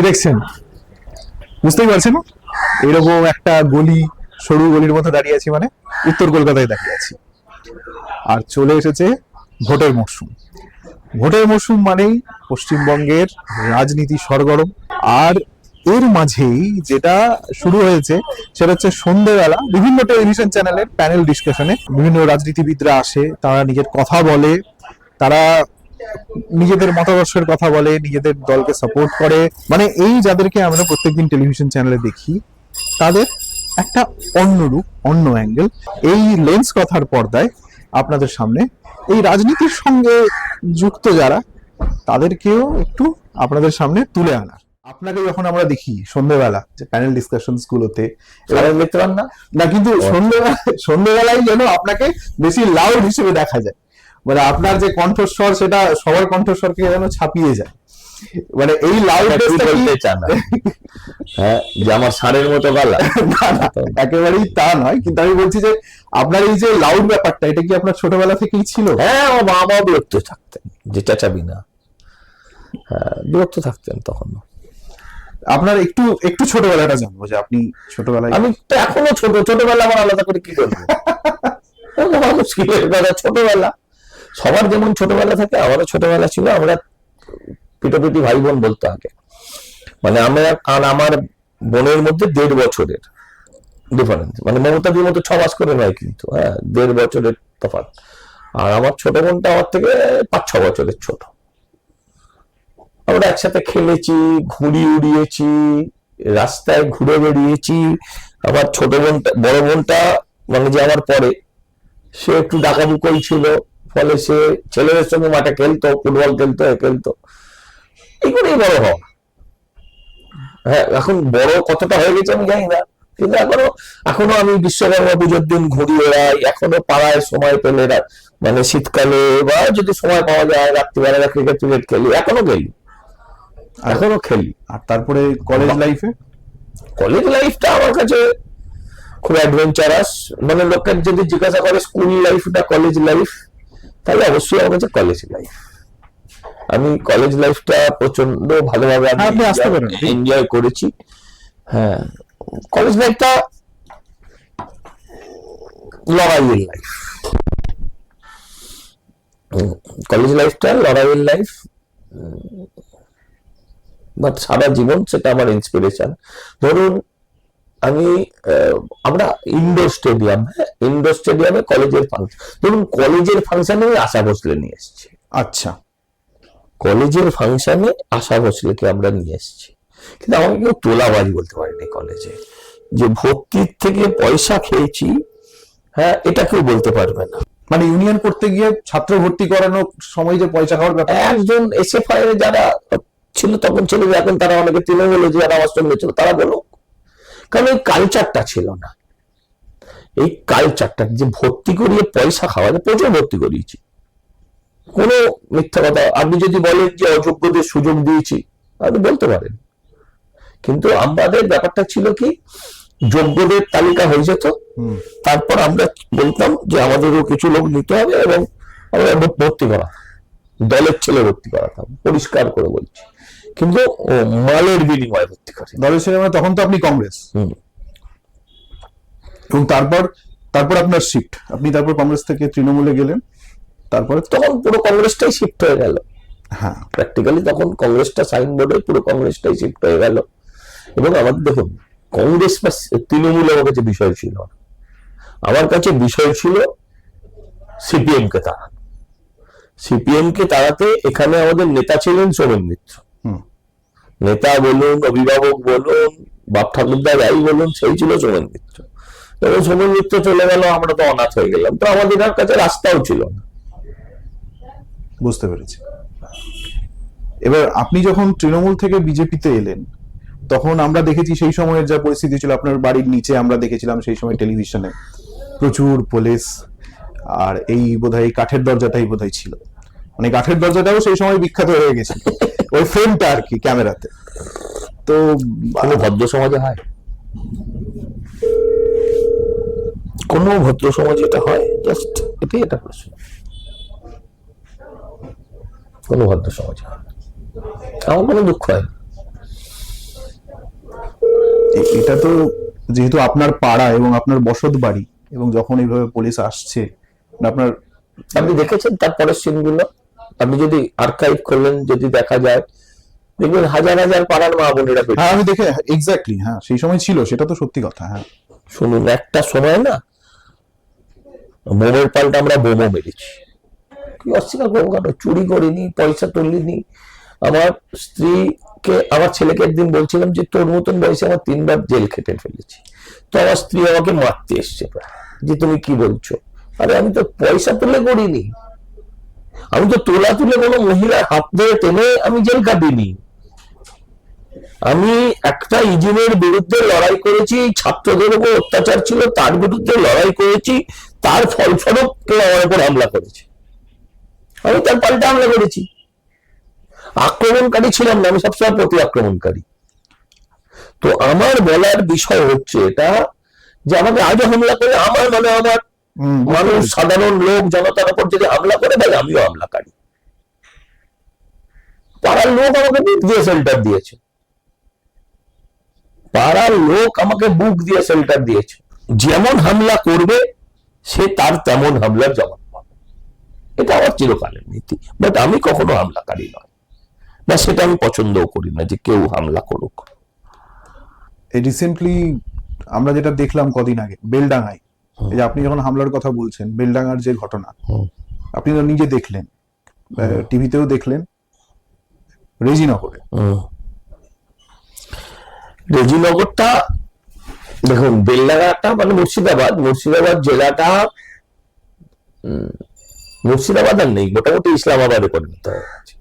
দেখছেন? বুঝতেই পারছেন এরকম একটা গলি, সরু গলির মধ্যে দাঁড়িয়ে আছি, মানে উত্তর কলকাতায় দাঁড়িয়ে আছি। আর চলে এসেছে ভোটের মরশুম। ভোটের মরশুম মানেই পশ্চিমবঙ্গের রাজনীতি সরগরম। আর এর মাঝেই যেটা শুরু হয়েছে সেটা হচ্ছে সন্ধ্যেবেলা বিভিন্ন টেলিভিশন চ্যানেলের প্যানেল ডিসকাশনে বিভিন্ন রাজনীতিবিদরা আসে, তারা নিজের কথা বলে, তারা নিজেদের মতাদর্শের কথা বলে, নিজেদের দলকে সাপোর্ট করে। মানে এই যাদেরকে আমরা প্রত্যেকদিন টেলিভিশন চ্যানেলে দেখি, তাদের একটা অন্য রূপ, অন্য অ্যাঙ্গেল এই লেন্স কথার পর্দায় আপনাদের সামনে এই রাজনীতির সঙ্গে যুক্ত যারা, তাদেরকেও একটু আপনাদের সামনে তুলে আনার। আপনাকে যখন আমরা দেখি সন্ধ্যেবেলা যে প্যানেল ডিসকাশনস গুলোতে, দেখতে পান না না কিন্তু সন্ধ্যেবেলায় যেন আপনাকে বেশি লাউড হিসেবে দেখা যায়। মানে আপনার যে কণ্ঠস্বর সেটা সবার কণ্ঠস্বরকে যেন ছাপিয়ে যায়। মানে এই লাউডনেসটা বলতে চান না হ্যাঁ যে আমার ষাঁড়ের মতো গলা? না না, একেবারেই তা নয়, কিন্তু আমি বলছি যে আপনার এই যে লাউড ব্যাপারটা, এটা কি আপনার ছোটবেলা থেকেই ছিল? হ্যাঁ, আমার মা বাবা বিরক্ত থাকতেন যে চেঁচাবি না। হ্যাঁ, বিরক্ত থাকতেন তখন। আপনার একটু একটু ছোটবেলাটা জানবো, যে আপনি ছোটবেলায়। আমি তো এখনো ছোটবেলা আমার আলাদা করে কি করবো? ছোটবেলা সবার যেমন ছোটবেলা থাকে, আমারও ছোটবেলা ছিল। আমরা পিটোপিটি ভাই বোন বলতে আগে, মানে আমরা, আর আমার বোনের মধ্যে 1.5 বছরের ডিফারেন্স, মানে মমতাদির মতো 6 মাস করে নয় কিন্তু, হ্যাঁ 1.5 বছরের তফাৎ। আর আমার ছোট বোনটা আমার থেকে 5-6 বছরের ছোট। আমরা একসাথে খেলেছি, ঘুড়ি উড়িয়েছি, রাস্তায় ঘুরে বেরিয়েছি। আমার ছোট বোনটা, বড় বোনটা মানে যে আমার পরে, সে একটু ডাকাবুকোই ছিল, ফলে সে ছেলেদের সঙ্গে মাঠে খেলতো, ফুটবল খেলতো। এইগুলোই বড় হওয়া। হ্যাঁ, এখন বড় কতটা হয়ে গেছে আমি জানি না, কিন্তু এখনো আমি বিশ্বকর্মা পুজোর দিন ঘুরি ওড়াই। এখনো পাড়ায় সময় পেলে, মানে শীতকালে বা যদি সময় পাওয়া যায় রাত্রিবেলা ক্রিকেট খেলি, এখনো খেলি। আর তারপরে কলেজ লাইফটা আমার কাছে খুব অ্যাডভেঞ্চারাস। মানে লোকের যদি জিজ্ঞাসা করে স্কুল লাইফ না কলেজ লাইফ, তাহলে অবশ্যই আমার কাছে কলেজ লাইফ। আমি কলেজ লাইফটা প্রচন্ড ভালোভাবে এনজয় করেছি। হ্যাঁ, কলেজ লাইফটা লড়াইয়ের লাইফ। লড়াইয়ের লাইফ, বাট সারা জীবন সেটা আমার ইন্সপিরেশন। ধরুন আমরা ইন্ডোর স্টেডিয়ামে কলেজের ফাংশন, ধরুন কলেজের ফাংশনে আশা ভোসলে নিয়ে এসেছি। আচ্ছা, কলেজের ফাংশনে আশা ভোসলেকে আমরা নিয়ে এসেছি, কিন্তু আমাকে কেউ তোলাবাজ বলতে পারেনি কলেজে। যে ভর্তির থেকে পয়সা খেয়েছি, হ্যাঁ, এটা কেউ বলতে পারবে না। মানে ইউনিয়ন করতে গিয়ে ছাত্র ভর্তি করানোর সময় যে পয়সা খাওয়ার ব্যাপার, একজন এসএফআই এর যারা ছিল তখন ছিল, এখন তারা অনেকে তৃণমূলে যারা আমার সঙ্গে ছিল তারা বলুক, কারণ এই কালচারটা ছিল না। এই কালচারটা যে ভর্তি করিয়ে পয়সা খাওয়া, প্রচুর ভর্তি করিয়েছি, কোনো মিথ্যা কথা। আপনি যদি বলেন যে অযোগ্যদের সুযোগ দিয়েছি, আপনি বলতে পারেন, কিন্তু আমাদের ব্যাপারটা ছিল কি, যোগ্যদের তালিকা হয়ে যেত, তারপর আমরা বলতাম যে আমাদেরও কিছু লোক নিতে হবে এবং আমরা ভর্তি করা, দলের ছেলে ভর্তি করাতাম, পরিষ্কার করে বলছি। কিন্তু মালের বিনিময়ে ভর্তি করে দলের ছেলে, মানে তখন তো আপনি কংগ্রেস, এবং তারপর আপনার শিফট, আপনি তারপর কংগ্রেস থেকে তৃণমূলে গেলেন, তারপরে তখন পুরো কংগ্রেসটাই শিফট হয়ে গেল। হ্যাঁ, প্র্যাকটিক্যালি তখন কংগ্রেসটা সাইনবোর্ডে পুরো কংগ্রেসটাই শিফট হয়ে গেল। এবং আমাদের দেখুন, কংগ্রেস বা তৃণমূল আমার কাছে বিষয় ছিল না, আমার কাছে বিষয় ছিল সিপিএম কে তাড়ানো। সিপিএম কে তাড়াতে এখানে আমাদের নেতা ছিলেন সোমেন মিত্র। নেতা বলুন, অভিভাবক বলুন, বাপ ঠাকুরদা যাই বলুন, সেই ছিল সোমেন মিত্র। এবং সোমেন মিত্র চলে গেল, আমরা তো অনাথ হয়ে গেলাম, তো আমাদের কাছে রাস্তাও ছিল না। বুঝতে পেরেছি। এবার আপনি যখন তৃণমূল থেকে বিজেপিতে এলেন, তখন আমরা দেখেছি সেই সময়ের যা পরিস্থিতি ছিল, আপনার বাড়ির নিচে আমরা দেখেছিলাম সেই সময় টেলিভিশনে প্রচুর পুলিশ, আর এই বোধহয় কাঠের দরজাটাই বোধহয় ছিল, মানে কাঠের দরজাটাও সেই সময় বিখ্যাত হয়ে গেছে, ওই ফ্রেমটা আর কি ক্যামেরাতে। তো কোনো ভদ্র সমাজে হয়, কোন ভদ্র সমাজে এটা হয়? জাস্ট এটাই একটা প্রশ্ন। কোন ভদ্র সমাজে হয়? আমার কোনো দুঃখ হয়। এটা তো যেহেতু আপনার পাড়া এবং আপনার বসত বাড়ি, এবং যখন এইভাবে পুলিশ আসছে, আপনার আপনি দেখেছেন তারপরের সিনগুলো? আপনি যদি আর্কাইভ করলেন, যদি দেখা যায়, দেখবেন হাজার হাজার পাড়ার মা বোনেরা পেটে। হ্যাঁ আমি দেখে এক্স্যাক্টলি, হ্যাঁ সেই সময় ছিল, সেটা তো সত্যি কথা। হ্যাঁ শুনুন, একটা সময় না বোমের পাল্টা আমরা বোমও মেরেছি। কি অস্বীকার করবো কেন? চুরি করিনি, পয়সা তুলিনি। আমার স্ত্রীকে, আমার ছেলেকে একদিন বলছিলাম যে তোর মতন বয়সে আমার 3বার জেল খেটে ফেলেছি। তো আমার স্ত্রী আমাকে মারতে এসছে প্রায়, যে তুমি কি বলছো? আরে আমি তো পয়সা তুলে করিনি, আমি তো তোলা তুলে কোনো মহিলার হাত ধরে টেনে আমি জেল কাটিনি। আমি একটা ইজিনের বিরুদ্ধে লড়াই করেছি, ছাত্রদের উপর অত্যাচার ছিল তার বিরুদ্ধে লড়াই করেছি, তার ফলস্বরূপ কেউ আমার উপর হামলা করেছে, আমি তার পাল্টা হামলা করেছি। আক্রমণকারী ছিলাম না, আমি সবসময় প্রতি আক্রমণকারী। তো আমার বলার বিষয় হচ্ছে এটা, যে আমাকে আজও হামলা করে, আমার আমার মানুষ, সাধারণ লোক, জনতার উপর যদি হামলা করে, ভাই আমিও হামলাকারী। পাড়ার লোক আমাকে বুক দিয়ে শেল্টার দিয়েছে, পাড়ার লোক আমাকে বুক দিয়ে শেল্টার দিয়েছে। যেমন হামলা করবে সে তার তেমন হামলার জবাব পাবে, এটা আমার চিরকালের নীতি। বাট আমি কখনো হামলাকারী নয়, না সেটা আমি পছন্দও করি না যে কেউ হামলা করুক। রিসেন্টলি আমরা যেটা দেখলাম কদিন আগে বেলডাঙ্গায়, এই যে আপনি যখন হামলার কথা বলছেন, বেলডাঙ্গার যে ঘটনা আপনি তো নিজে দেখলেন, টিভিতেও দেখলেন, রেজিনগরে। রেজিনগরটা দেখুন, বেলডাঙ্গাটা মানে মুর্শিদাবাদ জেলাটা, মুর্শিদাবাদ আর নেই, মোটামুটি ইসলামাবাদে পরিণত হয়ে গেছে।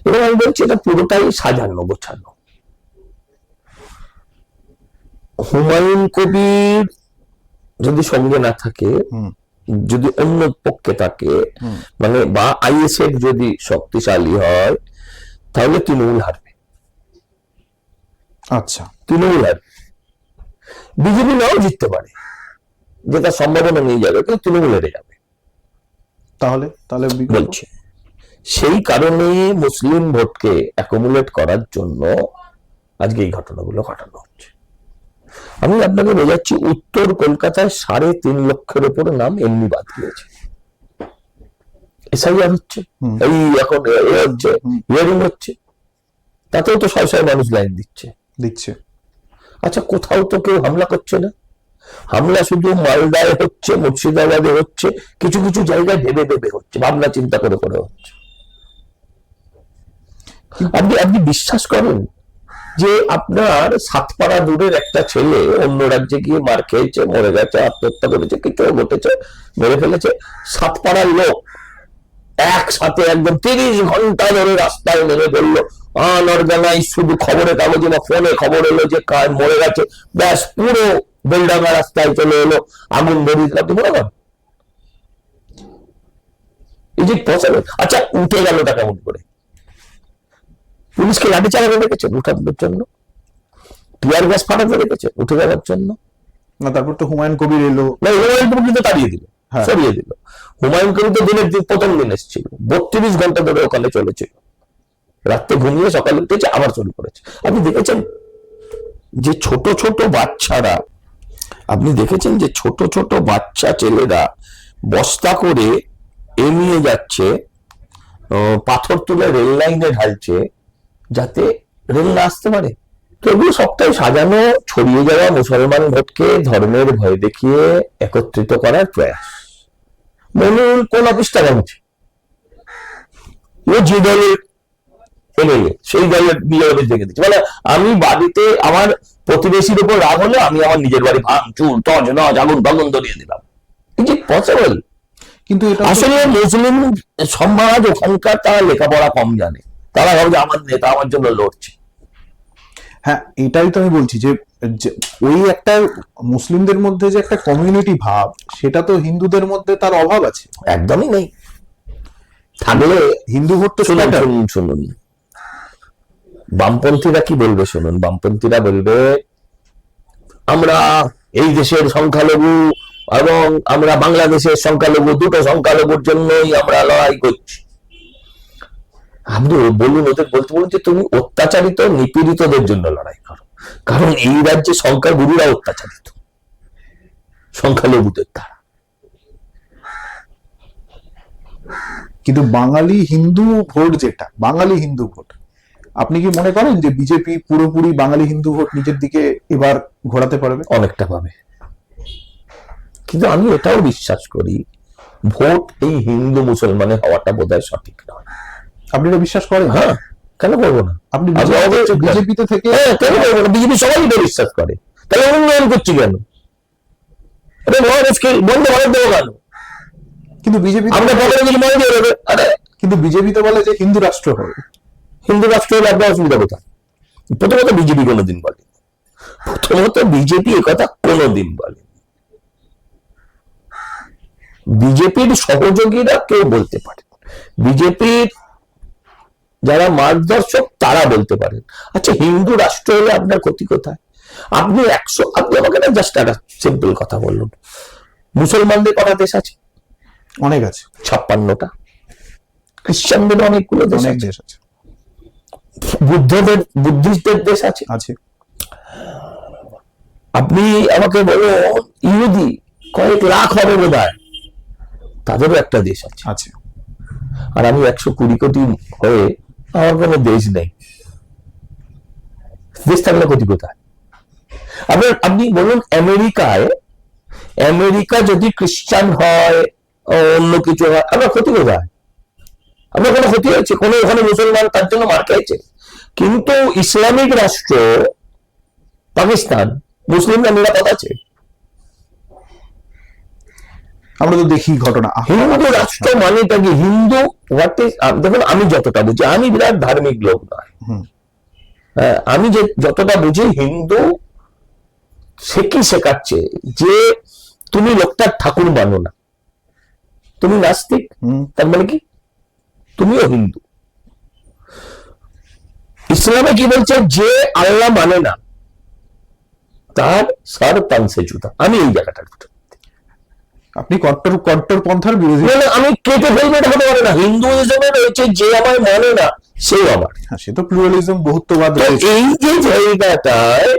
এবং আমি বলছি এটা পুরোটাই সাজানো গোছানো। হুমায়ুন কবির যদি সঙ্গে না থাকে, যদি অন্য পক্ষে থাকে, মানে বা আইএসএফ যদি শক্তিশালী হয়, তাহলে তৃণমূল হারবে। আচ্ছা, তৃণমূল হারবে, বিজেপি নাও জিততে পারে, যেটা সম্ভাবনা নিয়ে যাবে, কিন্তু তৃণমূল হেরে যাবে। তাহলে বলছি সেই কারণে মুসলিম ভোটকে অ্যাকুমুলেট করার জন্য আজকে এই ঘটনাগুলো ঘটানো হচ্ছে। আমি আপনাকে বোঝাচ্ছি, উত্তর কলকাতায় 3.5 লক্ষের উপরে নাম এমনি বাদ গিয়েছে। এসআইআর হচ্ছে, এই এখন হচ্ছে, হিয়ারিং হচ্ছে, তাতেও তো 100 মানুষ লাইন দিচ্ছে। আচ্ছা, কোথাও তো কেউ হামলা করছে না। হামলা শুধু মালদায় হচ্ছে, মুর্শিদাবাদে হচ্ছে, কিছু কিছু জায়গায় ভেবে হচ্ছে, ভাবনা চিন্তা করে হচ্ছে। আপনি বিশ্বাস করেন যে আপনার 7 পাড়া দূরের একটা ছেলে অন্য রাজ্যে গিয়ে মার খেয়েছে, মরে গেছে, আত্মহত্যা করেছে, কিছু ঘটেছে, মেরে ফেলেছে, 7 পাড়ার লোক একসাথে একদম 30 ঘন্টা ধরে রাস্তায় নেমে পড়লো, অনর্গানাইজ, শুধু খবরের কাগজে বা ফোনে খবর এলো যে কার মরে গেছে, ব্যাস পুরো বেলডাঙ্গা রাস্তায় চলে এলো, আগুন ধরিয়ে দিল। আপনি মনে করেন এই যে পৌঁছাবে? আচ্ছা, উঠে গেলটা কেমন করে? পুলিশকে লাঠি চালাতে রেখেছেন উঠানোর জন্য, টিয়ার গ্যাস ফাটাতে রেখেছে উঠে যাওয়ার জন্য না। তারপর তো হুমায়ুন কবির এলো, না, হুমায়ুন কবির কিন্তু তাড়িয়ে দিল, সরিয়ে দিল। হুমায়ুন কবির তো প্রথম দিন এসেছিল, 32 ঘন্টা ধরে ওখানে চলেছিল, রাত্রে ঘুমিয়ে সকালে উঠেছে, আবার শুরু করেছে। আপনি দেখেছেন যে ছোট ছোট বাচ্চারা, বাচ্চা ছেলেরা বস্তা করে এমিয়ে যাচ্ছে, পাথর তুলে রেল লাইনে ঢালছে, যাতে রেল না আসতে পারে। তো এগুলো সবটাই সাজানো, ছড়িয়ে যাওয়া মুসলমান ভোটকে ধর্মের ভয় দেখিয়ে একত্রিত করার প্রয়াস। মনুল কোন অফিসটা ভাঙছে, ও যে দলের এমএলএ সেই দলের বিয়ে অফিস দেখে দিচ্ছে। মানে আমি বাড়িতে আমার প্রতিবেশীর উপর রাগ হলে আমি আমার নিজের বাড়ি ভাঙচুর, তছনছ, আগুন বাগুন ধরিয়ে দিলাম। Is it possible? কিন্তু এটা আসলে মুসলিম সমাজ ওখানকার, তারা লেখাপড়া কম জানে, তারা ভাবে আমার নেতা আমার জন্য লড়ছে। হ্যাঁ, এটাই তো আমি বলছি যে ওই একটা মুসলিমদের মধ্যে যে একটা কমিউনিটি ভাব, সেটা তো হিন্দুদের মধ্যে তার অভাব আছে, একদমই নেই। থাকলে হিন্দু ভোট তো শুনুন বামপন্থীরা কি বলবে, শুনুন। বামপন্থীরা বলবে আমরা এই দেশের সংখ্যালঘু এবং আমরা বাংলাদেশের সংখ্যালঘু, দুটো সংখ্যালঘুর জন্যই আমরা লড়াই করছি। আপনি বলুন, ওদের বলতে বলুন যে তুমি অত্যাচারিত নিপীড়িতদের জন্য লড়াই করো, কারণ এই রাজ্যে সংখ্যাগুরুরা অত্যাচারিত সংখ্যালঘুদের দ্বারা। কিন্তু বাঙালি হিন্দু ভোট, যেটা বাঙালি হিন্দু ভোট, আপনি কি মনে করেন যে বিজেপি পুরোপুরি বাঙালি হিন্দু ভোট নিজের দিকে এবার ঘোরাতে পারবে? অনেকটা পাবে, কিন্তু আমি এটাও বিশ্বাস করি ভোট এই হিন্দু মুসলমানের হওয়াটা বোধহয় সঠিক নয়। আপনি এটা বিশ্বাস করেন? হ্যাঁ, কেন করবো না? আপনি আমি বিজেপিতে থেকে? হ্যাঁ, কেন করবো না? বিজেপি সবাই এটা বিশ্বাস করে, তাহলে উন্নয়ন করছি কেন? এটা বন্ধ ভারত দেবো কেন? কিন্তু বিজেপি আমরা পকেটে কিছু মনে দিয়ে দেবে। আরে কিন্তু বিজেপি তো বলে যে হিন্দু রাষ্ট্র হবে। হিন্দু রাষ্ট্র হলে আপনার অসুবিধা কোথায়? প্রথমত বিজেপি কোনোদিন বলে, প্রথমত বিজেপি একথা কোনোদিন বলে। বিজেপির সহযোগীরা কেউ বলতে পারে, বিজেপির যারা মার্গদর্শক তারা বলতে পারেন। আচ্ছা, হিন্দু রাষ্ট্র হলে আপনার ক্ষতি কোথায়? আপনি আমাকে না জাস্ট একটা সিম্পল কথা বলুন, মুসলমানদের কটা দেশ আছে? অনেক আছে, 56টা। খ্রিস্টানদের অনেকগুলো দেশ অনেক আছে, দেশ আছে, বুদ্ধিস্টদের দেশ আছে। আছে। আপনি আমাকে বলুন ইহুদি কয়েক লাখ হবে বোধ হয়, তাদেরও একটা দেশ আছে। আছে। আর আমি 120 কোটি হয়ে আমার কোনো দেশ নেই, দেশ থাকলে ক্ষতি কোথায়? আপনি বলুন আমেরিকা যদি খ্রিস্টান হয়, অন্য কিছু হয়, আপনার ক্ষতি কোথায়? আপনার কোনো ক্ষতি হয়েছে? কোনো ওখানে মুসলমান তার জন্য মার খেয়েছে? কিন্তু ইসলামিক রাষ্ট্র পাকিস্তান, মুসলিমরা নিরাপদ আছে। আমরা তো দেখি ঘটনা। হিন্দু রাষ্ট্র মানেটা কি? হিন্দু হোয়াট ইজ, দেখুন আমি যতটা বুঝি, আমি বিরাট ধার্মিক লোক নয়, আমি যে যতটা বুঝি হিন্দু সে কি শেখাচ্ছে যে তুমি লোকটার ঠাকুর মানো না, তুমি নাস্তিক, তার মানে কি তুমিও হিন্দু। ইসলামে কি বলছে? যে আল্লাহ মানে না তার সার পানসে জুতা। আমি এই জায়গাটার আপনি কট্টর পন্থার বিরোধী। আমি কেটে ফেলবে, এটা হতে পারে না। হিন্দুইজমে রয়েছে যে আমার মানে না সেই আমার। হ্যাঁ, সে তো প্লুরালিজম, বহুত্ববাদ। এই যে জায়গাটায়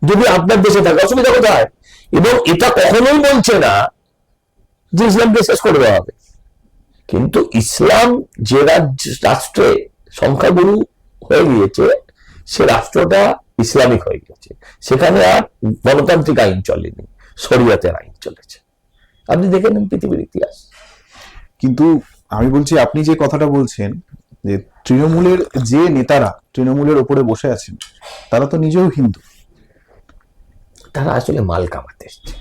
যদি আপনার দেশে থাকে, অসুবিধা কোথায়? এবং এটা কখনোই বলছে না যে ইসলামকে শেষ করে দেওয়া হবে, কিন্তু ইসলাম যে রাষ্ট্রে সংখ্যাগুরু হয়ে গিয়েছে, সে রাষ্ট্রটা ইসলামিক হয়ে গেছে, সেখানে আর গণতান্ত্রিক আইন চলেনি, শরিয়তের আইন চলেছে। আপনি দেখে নেন পৃথিবীর ইতিহাস। কিন্তু আমি বলছি, আপনি যে কথাটা বলছেন যে তৃণমূলের যে নেতারা তৃণমূলের ওপরে বসে আছেন তারা তো নিজেও হিন্দু। তারা আসলে মাল কামাতে এসছে।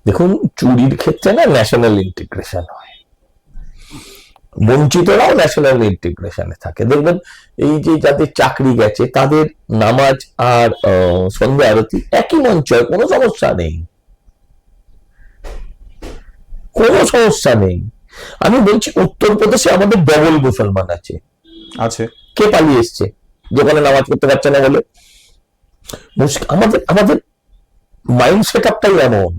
দেখুন, চুরির ক্ষেত্রে না ন্যাশনাল ইন্টিগ্রেশন হয়, বঞ্চিতরাও ন্যাশনাল ইন্টিগ্রেশনে থাকে। দেখবেন এই যে যাদের চাকরি গেছে তাদের নামাজ আর সন্ধ্যা আরতি একই মঞ্চ, কোনো সমস্যা নেই, কোনো সমস্যা নেই। আমি বলছি উত্তরপ্রদেশে আমাদের ডবল মুসলমান আছে। কে পালিয়ে এসছে? যেখানে নামাজ পড়তে পারছে না বলে। আমাদের মাইন্ড সেট আপটাই এমন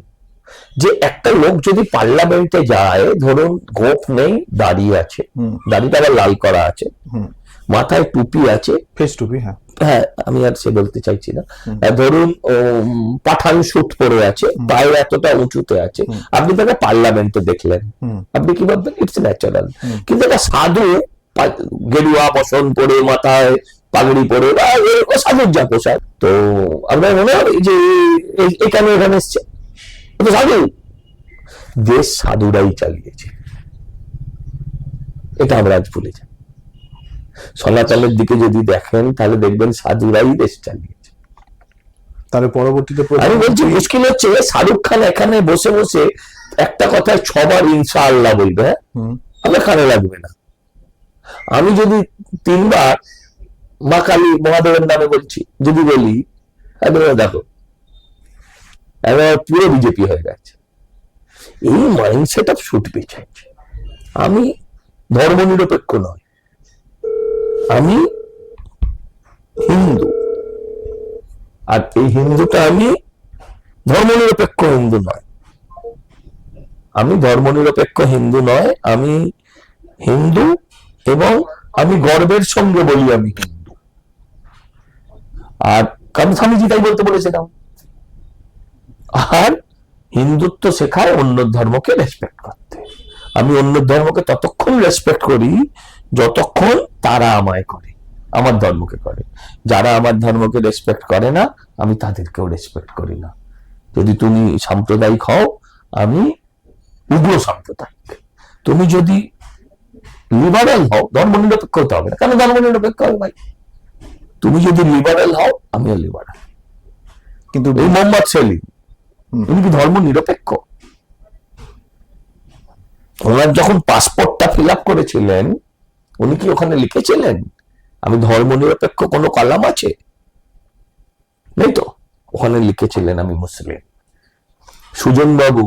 যে একটা লোক যদি পার্লামেন্টে যায়, ধরুন গোপ নেই, দাড়ি আছে, দাড়িটা আবার লাল করা আছে, মাথায় টুপি আছে, ফেস টুপি, হ্যাঁ আমি আর সে বলতে চাইছি না, ধরুন পাঠান স্যুট পরে আছে, পায়ে এতটা উঁচুতে আছে, আপনি তাকে পার্লামেন্টে দেখলেন, আপনি কি ভাববেন? It's natural. কিন্তু একটা সাধু গেরুয়া বসন পরে, মাথায় পাগড়ি পরে, সাধুর যা পোশাক, তো আপনার মনে হয় যে এখানে এসছে সাধু? দেশ সাধুরাই চালিয়েছে, এটা আমরা আজ ভুলে যাই। সনাতনের দিকে যদি দেখেন তাহলে দেখবেন সাধুরাই দেশ চালিয়েছে। তাহলে পরবর্তীতে আমি বলছি মুশকিল হচ্ছে শাহরুখ খান এখানে বসে বসে একটা কথায় 6 বার ইনশাআল্লাহ বলবে, আমার কানে লাগবে না। আমি যদি 3 বার মা কালী মহাদেবের নামে বলছি, যদি বলি, দেখো এবার পুরো বিজেপি হয়ে গেছে। এই মাইন্ডসেট অফ শুট পেছাচ্ছে। আমি ধর্ম নিরপেক্ষ নয়, আমি হিন্দু, আর এই হিন্দুটা আমি ধর্ম নিরপেক্ষ হিন্দু নয়, আমি ধর্ম নিরপেক্ষ হিন্দু নয়, আমি হিন্দু এবং আমি গর্বের সঙ্গে বলি আমি হিন্দু। আর কারণ স্বামীজি তাই বলতে বলেছিলাম। আর হিন্দুত্ব শেখায় অন্য ধর্মকে রেসপেক্ট করতে। আমি অন্য ধর্মকে ততক্ষণ রেসপেক্ট করি যতক্ষণ তারা আমায় করে, আমার ধর্মকে করে। যারা আমার ধর্মকে রেসপেক্ট করে না, আমি তাদেরকেও রেসপেক্ট করি না। যদি তুমি সাম্প্রদায়িক হও, আমি উগ্র সাম্প্রদায়িক। তুমি যদি লিবারেল হও, ধর্ম নিরপেক্ষ হতে হবে না। কেন ধর্ম নিরপেক্ষ হবে ভাই? তুমি যদি লিবারেল হও, আমিও লিবারেল। কিন্তু এই মোহাম্মদ সেলিম উনি কি ধর্ম নিরপেক্ষ? ওনার যখন পাসপোর্টটা ফিল আপ করেছিলেন, উনি কি ওখানে লিখেছিলেন আমি ধর্ম নিরপেক্ষ? কোনো কলাম আছে? নেই তো। ওখানে লিখেছিলেন আমি মুসলিম। সুজন বাবু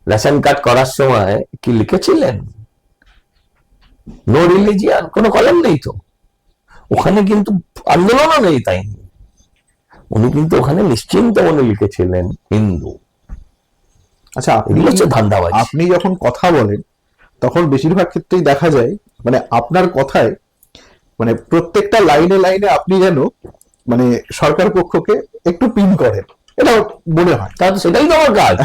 রেশন কার্ড করার সময় কি লিখেছিলেন নো রিলিজিয়ান? কোনো কলম নেই তো। ওখানে কিন্তু আন্দোলনও নেই, তাই উনি কিন্তু ওখানে নিশ্চিন্ত মনে লিখেছিলেন হিন্দু। আচ্ছা, এগুলো হচ্ছে ধান্দাবাজি। আপনি যখন কথা বলেন তখন বেশিরভাগ ক্ষেত্রেই দেখা যায় মানে আপনার কথায় মানে প্রত্যেকটা লাইনে লাইনে আপনি যেন মানে সরকার পক্ষকে একটু পিন করেন, এটা মনে হয়। তাহলে সেটাই তো আমার কাজ।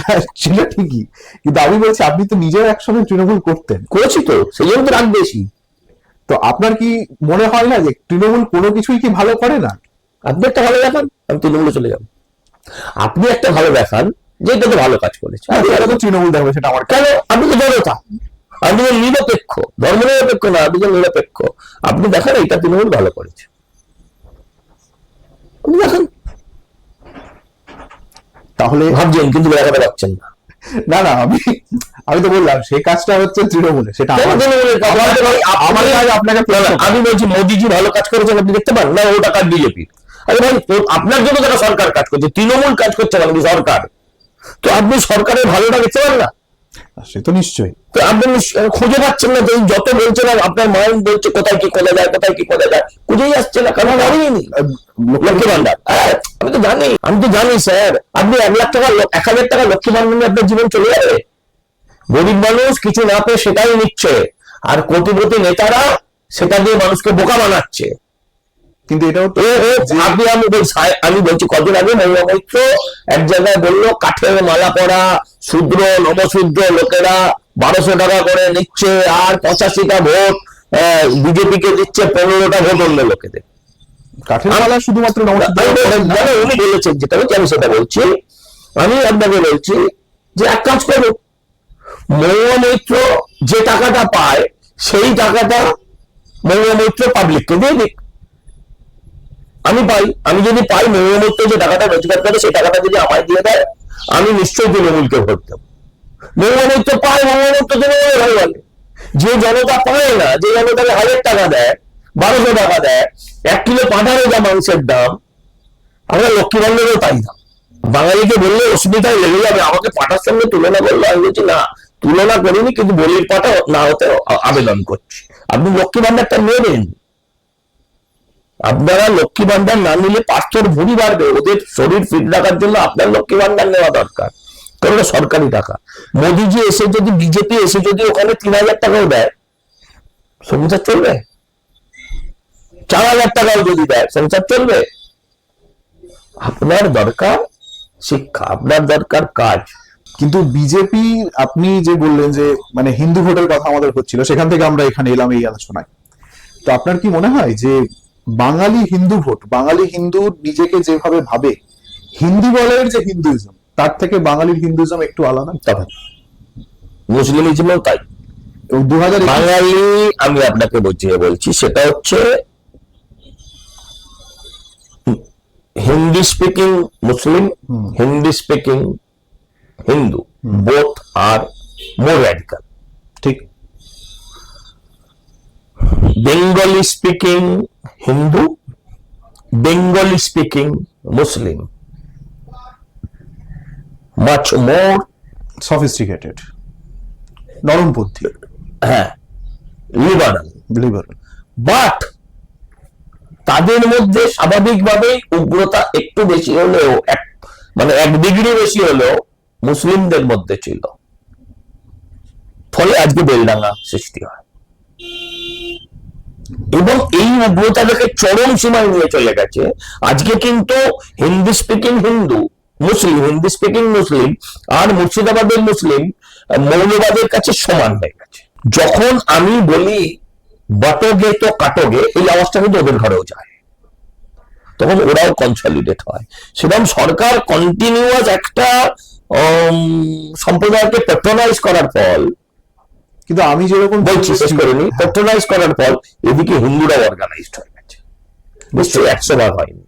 সেটা ঠিকই, কিন্তু আমি বলছি আপনি তো নিজেও একসময় তৃণমূল করতেন। করেছি তো, সেই জন্য তো রাগ বেশি। তো আপনার কি মনে হয় না যে তৃণমূল কোনো কিছুই কি ভালো করে না? আপনি একটা ভালো দেখান, আমি তৃণমূলে চলে যাব। আপনি একটা ভালো দেখান যেটা তো ভালো কাজ করেছে। সেটা তো তৃণমূল দেখবে, সেটা আমার কেন? আপনি তো জনতা, আপনি তো নিরপেক্ষ, ধর্ম নিরপেক্ষ না, আপনি তো নিরপেক্ষ। আপনি দেখান এটা তৃণমূল ভালো করেছে, আপনি দেখান। তাহলে ভাবছেন কিন্তু দেখাতে পারছেন না। না না, আমি তো বললাম সেই কাজটা হচ্ছে তৃণমূলে, সেটা আমার কাজ আপনাকে আমি বলছি মোদিজি ভালো কাজ করেছেন, আপনি দেখতে পান না? ওটা কাজ বিজেপি। আরে ভাই, আপনার জন্য যারা সরকার কাজ করছে, তৃণমূল কাজ করছে না, সরকার। তো আপনি সরকারের ভালোটা দেখতে পান না? সে তো নিশ্চয়ই। তো আপনি খুঁজে পাচ্ছেন না? যত বলছেন আপনার মাইন্ড বলছে কোথায় কি করা যায়, কোথায় কি করা যায়, খুঁজেই আসছে না। কারণ জানিনি লক্ষ্মী ভান্ডার। আমি তো জানি স্যার, আপনি 1,00,000 টাকা 1,000 টাকা লক্ষ্মী ভান্ডার আপনার জীবন চলে যাবে। গরিব মানুষ কিছু না পেয়ে সেটাই নিচ্ছে, আর কোটিপতি নেতারা সেটা দিয়ে মানুষকে বোকা বানাচ্ছে। কিন্তু এটাও তো আমি বলছি, কদিন আগে মহিলা মৈত্র এক জায়গায় বললো কাঠের মালা পরা শূদ্র নবশূদ্র লোকেরা 1,200 টাকা করে নিচ্ছে, আর 85টা ভোট বিজেপিকে দিচ্ছে, 15টা ভোট অন্য লোকেদের। কাঠের মালা শুধুমাত্র উনি বলেছেন, যেটা হচ্ছে আমি সেটা বলছি। আমি আপনাকে বলছি যে এক কাজ করো, মহিলা মৈত্র যে টাকাটা পায় সেই টাকাটা মহিলা মৈত্র পাবলিককে দিয়ে দিক। আমি যদি পাই মহিলা মৈত্র যে টাকাটা রোজগার করে সেই টাকাটা যদি আমায় দিয়ে দেয়, আমি নিশ্চয়ই তৃণমূলকে ভোট দেব। মহিলা মৈত্র পায়, মহিলা মৈত্র তৃণমূলের হয়ে গেলে। যে জনতা পায় না, যে জনতাকে 1,000 টাকা দেয়, 1,200 টাকা দেয়, 1 কিলো পাঁঠারও যা মাংসের দাম, আমরা লক্ষ্মী ভান্ডারেও তাই দাম। বাঙালিকে বললে অসুবিধায় লেগে যাবে, আমাকে পাঠার সঙ্গে তুলনা করলো। আমি বলছি না, তুলনা করিনি, কিন্তু বলির পাঠা না হতে আবেদন করছি। আপনি লক্ষ্মী ভান্ডারটা নেবেন। আপনারা লক্ষ্মী ভান্ডার না নিলে পাঁচশোর ভুঁড়ি বাড়বে। ওদের শরীর ফিট রাখার জন্য আপনার লক্ষ্মী ভান্ডার নেওয়া দরকার, কারণ সরকারি টাকা। মোদিজি এসে যদি, বিজেপি এসে যদি ওখানে 3,000 টাকাও দেয়, সংসার চলবে? 4,000 টাকাও যদি দেয়, সংসার চলবে? আপনার দরকার শিক্ষা, আপনার দরকার কাজ। কিন্তু বিজেপি, আপনি যে বললেন যে মানে হিন্দু ভোটের কথা আমাদের হচ্ছিল, সেখান থেকে আমরা এখানে এলাম এই আলোচনায়। তো আপনার কি মনে হয় যে বাঙালি হিন্দু ভোট, বাঙালি হিন্দু নিজেকে যেভাবে ভাবে, হিন্দি বলের যে হিন্দুইজম, তার থেকে বাঙালির হিন্দুইজম একটু আলাদা? তখন মুসলিমিজমও তাই। 2000 বাঙালি, আমি আপনাকে বলছি, সেটা হচ্ছে Hindi speaking Muslim, Hindi speaking Hindu, both are more radical. ঠিক। Bengali speaking Hindu, Bengali speaking Muslim, much more sophisticated, নরমপন্থী, হ্যাঁ, লিবারাল। বাট তাদের মধ্যে স্বাভাবিকভাবেই উগ্রতা একটু বেশি হলেও, মানে 1 ডিগ্রি বেশি হলেও মুসলিমদের মধ্যে ছিল। ফলে আজকে বেলডাঙ্গা সৃষ্টি হয়। এবং এই উগ্রতাটাকে চরম সীমায় নিয়ে চলে গেছে। আজকে কিন্তু হিন্দি স্পিকিং মুসলিম আর মুর্শিদাবাদের মুসলিম মৌলবাদের কাছে সমান হয়ে গেছে। যখন আমি বলি বটোগে তো কাটোগে, এই আওয়াজটা কিন্তু ওদের ঘরেও যায়, তখন ওরাও কনসলিডেট হয়। সেরকম সরকার কন্টিনিউয়াস একটা সম্প্রদায়কে প্যাট্রোনাইজ করার ফল, কিন্তু আমি যেরকম বলছি শেষ করিনি, প্যাট্রোনাইজ করার ফল এদিকে হিন্দুরা অর্গানাইজড হয়ে গেছে। নিশ্চয়ই 100 ভাগ হয়নি,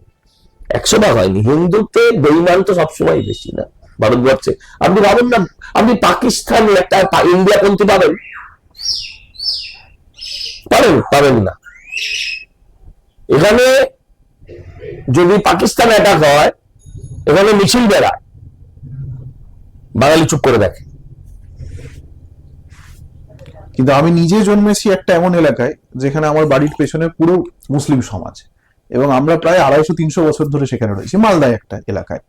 100 ভাগ হয়নি। হিন্দুতে বেইমান তো সবসময় বেশি না ভারতবর্ষে। আপনি ভাবেন না, আপনি পাকিস্তানে একটা ইন্ডিয়া পন্থী পাবেন? পাবেন না। এখানে যদি পাকিস্তান অ্যাটাক হয়, এখানে মিছিল বেড়ায়, বাঙালি চুপ করে দেখে। কিন্তু আমি নিজে জন্মেছি একটা এমন এলাকায় যেখানে আমার বাড়ির পেছনে পুরো মুসলিম সমাজ, এবং আমরা প্রায় 250-300 বছর ধরে সেখানে রয়েছি, মালদায় একটা এলাকায়।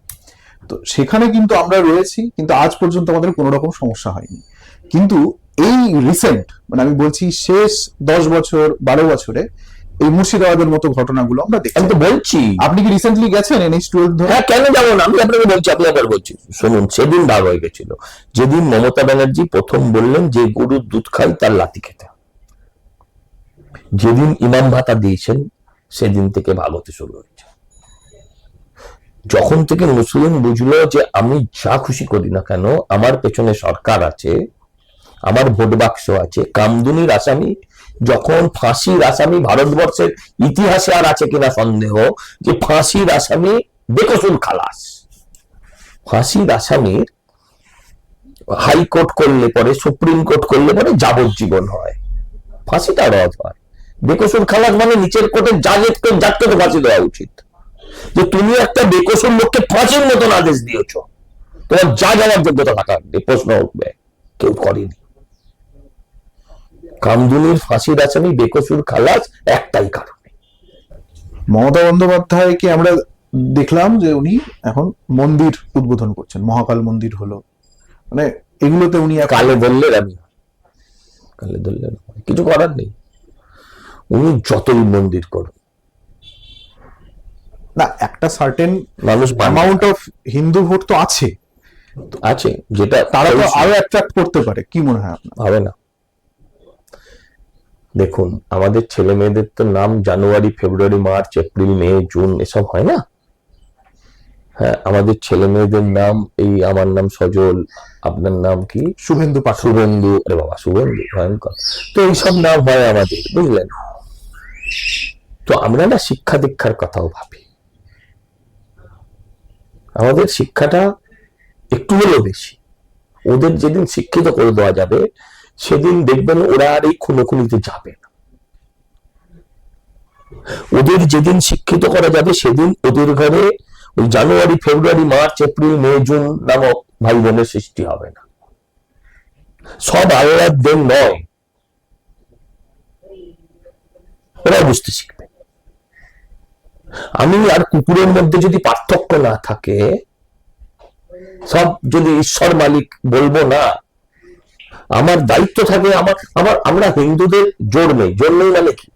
তো সেখানে কিন্তু আমরা রয়েছি, কিন্তু আজ পর্যন্ত আমাদের কোনো রকম সমস্যা হয়নি। কিন্তু এই রিসেন্ট, মানে আমি বলছি শেষ 10 বছর 12 বছরে এই মুর্শিদাবাদের মতো ঘটনাগুলো আমরা দেখি। আমি তো বলছি, আপনি কি রিসেন্টলি গেছেন NH-12 ধরে? হ্যাঁ, কেন যাবো না? আমি আপনাকে বলছি, আপনি আবার বলছি শুনুন। সেদিন ভাগ হয়ে গেছিল যেদিন মমতা ব্যানার্জি প্রথম বললেন যে গরুর দুধ খাই তার লাথি খেতে। যেদিন ইমাম ভাতা দিয়েছেন সেদিন থেকে ভাগ হতে শুরু হয়েছে। যখন থেকে মুসলিম বুঝলো যে আমি যা খুশি করি না কেন, আমার পেছনে সরকার আছে, আমার ভোট বাক্স আছে। কামদুনির আসামি, যখন ফাঁসির আসামি, ভারতবর্ষের ইতিহাসে আর আছে কিনা সন্দেহ যে ফাঁসির আসামি বেকসুর খালাস। ফাঁসির আসামির হাইকোর্ট করলে পরে, সুপ্রিম কোর্ট করলে পরে যাবজ্জীবন হয়, ফাঁসিটা রদ হয়। বেকসুর খালাস মানে নিচের কোর্টের জাজকে তো ফাঁসি দেওয়া উচিত। যে তুমি একটা বেকসুর লোককে ফাঁসির মতন আদেশ দিয়েছ, তোমার যা যাওয়ার যোগ্যতা থাকা প্রশ্ন উঠবে, কেউ করেনি। কামদুনির ফাঁসির আসামি বেকসুর খালাস একটাই কারণে। মমতা বন্দ্যোপাধ্যায়কে আমরা দেখলাম যে উনি এখন মন্দির উদ্বোধন করছেন, মহাকাল মন্দির হলো, মানে এগুলোতে উনি কালে ধরলেন, কিছু করার নেই। উনি যতই মন্দির করুন না, একটা সার্টেন মানুষ অ্যামাউন্ট অফ হিন্দু ভোট তো আছে, যেটা তারা তো আরো অ্যাট্রাক্ট করতে পারে। কি মনে হয় আপনার? হবে না। দেখুন, আমাদের ছেলে মেয়েদের তো নাম জানুয়ারি, ফেব্রুয়ারি, মার্চ, এপ্রিল, মে, জুন এসব হয় না। হ্যাঁ, আমাদের ছেলে মেয়েদের নাম, এই আমার নাম সজল, আপনার নাম কি? শুভেন্দু পাঠক। শুভেন্দু, আরে বাবা শুভেন্দু ভয়ঙ্কর। তো এইসব নাম হয় আমাদের, বুঝলেন? তো আমরা না শিক্ষা দীক্ষার কথাও ভাবি। আমাদের শিক্ষাটা একটু হলেও বেশি। ওদের যেদিন শিক্ষিত করে দেওয়া যাবে সেদিন দেখবেন ওরা আর এই খুনোখুনিতে যাবে না। ওদের যেদিন শিক্ষিত করা যাবে সেদিন ওদের ঘরে ওই জানুয়ারি, ফেব্রুয়ারি, মার্চ, এপ্রিল, মে, জুন নামক ভাই বোনের সৃষ্টি হবে না। সব আল্লাহর দেন নয়, ওরা বুঝতে শিখবে। আমি আর কুকুরের মধ্যে যদি পার্থক্য না থাকে, সব যদি ঈশ্বর মালিক বলবো না, আমার দায়িত্ব থাকে। আমরা হিন্দুদের জোর নেই মানে কি?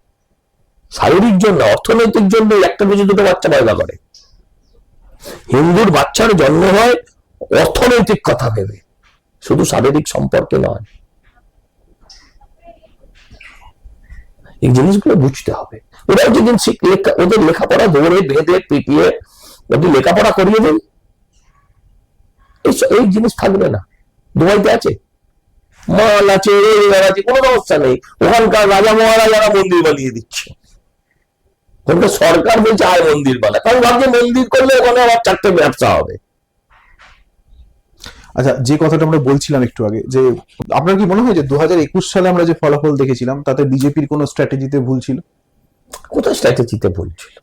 শারীরিক জন্য, অর্থনৈতিক জন্য একটা বেশি দুটো বাচ্চা পয়দা করে। হিন্দুর বাচ্চার জন্ম হয় অর্থনৈতিক কথা ভেবে, শুধু শারীরিক সম্পর্কে নয়। এই জিনিসগুলো বুঝতে হবে। ওরা যেদিন ওদের লেখাপড়া দৌড়ে বেঁধে পিটিয়ে যদি লেখাপড়া করিয়ে দেন, এই জিনিস থাকবে না। দুবাইতে আছে মাল আছে, কোনো সমস্যা নেই। ওখানকার রাজা মহারাজারা মন্দির বানিয়ে দিচ্ছে। ওখানকার সরকার বলছে আয় মন্দির বানা, কারণ ভাবছে মন্দির করলে ওখানে আবার 4টে ব্যবসা হবে। আচ্ছা, যে কথাটা আমরা বলছিলাম একটু আগে, যে আপনার কি মনে হয় যে 2021 সালে আমরা যে ফলাফল দেখেছিলাম তাতে বিজেপির কোন স্ট্র্যাটেজিতে ভুল ছিল? কোথায় স্ট্র্যাটেজিতে ভুল ছিল?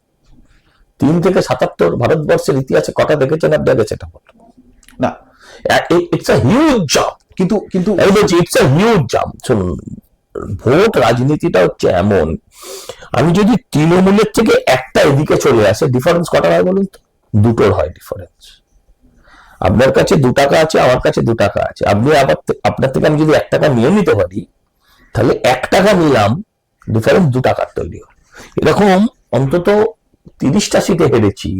3 থেকে 77 ভারতবর্ষের ইতিহাসে কটা দেখেছেন আপনি? আগে সেটা বলুন না। It's a huge jump. কিন্তু এই বলছি ইটস আ হিউজ জাম্প। শুনুন, ভোট রাজনীতিটা হচ্ছে এমন, আমি যদি তৃণমূলের থেকে একটা এদিকে চলে আসে, ডিফারেন্স কটা হয় বলুন তো? 2টোর হয় ডিফারেন্স। আপনার কাছে 2 টাকা আছে, আমার কাছে 2 টাকা আছে। আপনি আপনার থেকে আমি যদি 1 টাকা নিয়ে নিতে পারি, তাহলে 1 টাকা নিলাম, ডিফারেন্স 2 টাকার তৈরি হলো। এরকম অন্তত 30টা সিটে হেরেছি,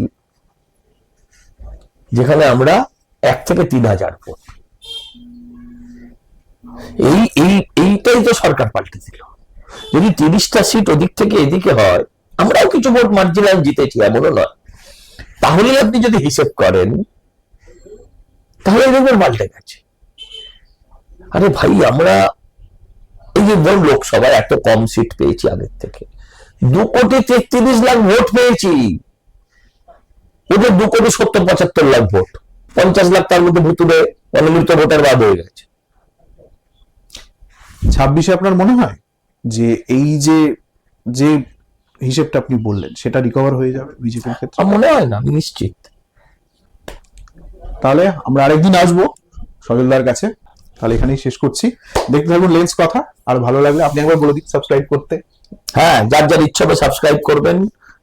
যেখানে আমরা 1 থেকে 3,000 ভোট। এইটাই তো সরকার পাল্টে দিল। যদি 30টা সিট ওদিক থেকে এদিকে হয়, আমরাও কিছু ভোট মার্জিনাল জিতেছি, এমনও নয়, তাহলে আপনি যদি হিসেব করেন তাহলে দেখবেন পাল্টে গেছে। আরে ভাই, আমরা এই যে ধরুন লোকসভায় এত কম সিট পেয়েছি আগের থেকে, 2,33,00,000 ভোট পেয়েছি। ওদের 2,70,75,00,000 ভোট, 50 লাখ তার মধ্যে ভুতুরে মানে মৃত ভোটার বাদ হয়ে গেছে। 26-এ আপনার মনে হয় যে এই যে যে হিসেবটা আপনি বললেন সেটা রিকভার হয়ে যাবে বিজেপির ক্ষেত্রে? আমার মনে হয় না, আমি নিশ্চিত। তাহলে আমরা আরেকদিন আসবো সজলদার কাছে। তাহলে এখানেই শেষ করছি। দেখতে থাকুন লেন্স কথা। আর ভালো লাগলে আপনি একবার বলে দিন সাবস্ক্রাইব করতে। হ্যাঁ, যার যার ইচ্ছা হবে সাবস্ক্রাইব করবেন,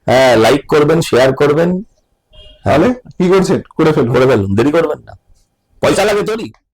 হ্যাঁ, লাইক করবেন, শেয়ার করবেন। তাহলে কি করছেন? করে ফেলুন। দেরি করবেন না, পয়সা লাগে তোরই।